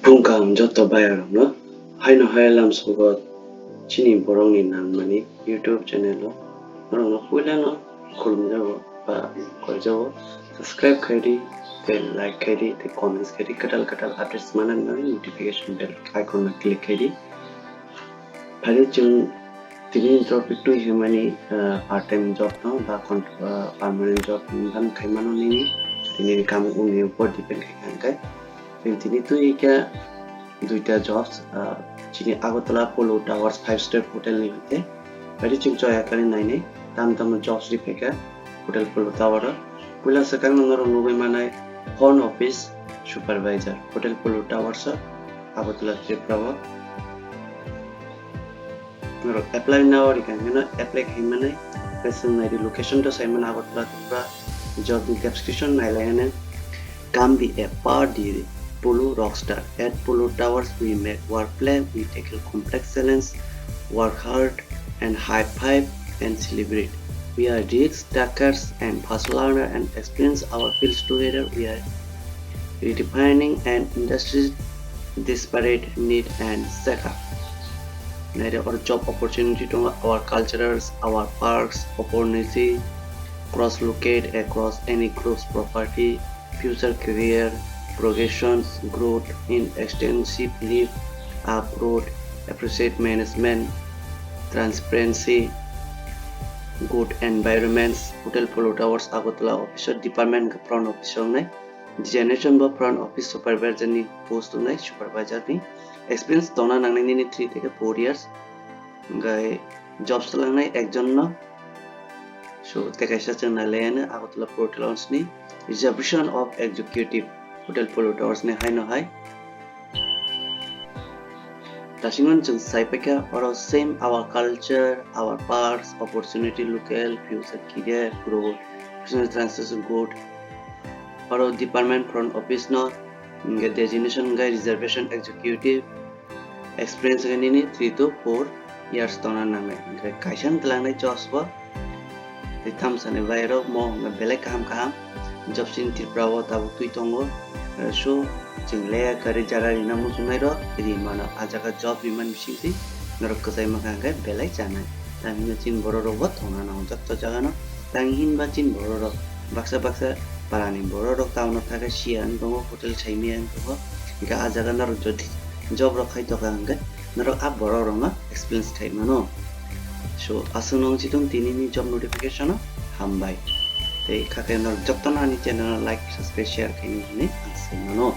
Tungkam joto bayar no haino hailam sogot Chini Borokni namani YouTube channel lo norong no pula no kulum jabo ba kor jabo subscribe khairi te like khairi te comments khairi katal updates manan no notification bell icon na click khairi phale chung tini topic tu himani part time job no ba permanent job ban khaimano ni tini kam uni upor depend kai tini tu ika দুইটা jobs চিনি Agartala polo towers 5-star hotel নিতে বাড়ি চিং চয়াকানি নাইনে দাম দাম jobs রিফেকা hotel Polo tower পুলা সেকাং নর লুবে মানাই হর্ন office supervisor hotel Polo towers Agartala Tripura নর অ্যাপ্লাই নাও রিকাং না অ্যাপ্লাই খাইমানাই প্রেসেন্ট নাইদি লোকেশন তো সাইমান আগরতলা ত্রিপুরা জব ডেসক্রিপশন নাইলায়নে কাম বি এ পার ডি Polo rockstar. At Polo Towers, we make work plan, we tackle complex challenge, work hard and high five and celebrate. We are risk takers and fast learner and experience our fields together. We are redefining an industry's disparate need and sector. Our job opportunity to our cultures, our parks, opportunity, cross-locate across any group's property, future career, progressions, growth in extensive leave, upload, appreciate management, transparency, good environments, Hotel Polo Towers, Agartala officer, department front officer nai, generation ba front office supervisor ni post nai, supervisor ni, experience tona nangnai ni 3 থেকে 4 years, gai jobs lang nai ekjon no, so tekaisa chang na lene Agartala Polo Towers ni, reservation of executive Hotel Polo Towers ne hai no hai Tashingon chung saipeka or same our culture, our parks, opportunity local, future career, growth, business transition good or department front office no designation guy reservation executive experience ni 3 to 4 years tona name kaisan tlangnai jobs ba the thumbs and viral mo belai kaham job sin tirprawa tabu tui tongo so jinglea kari jaga ina musunai ro idi mana ajaga job biman bisiti norok kasai makanga belai janai tangin chin boro ro bot thona na jatto jaga no tangin ba chin boro ro baksa parani boro ro tauna thaka sian dongo hotel chaimian to ga ajaga nor jodi job ro khai to kanga norok a boro ro na experience thai mano so asunong chitong tinini job notification hambai te khake nor jotto na ni channel like subscribe share kini ni asai mano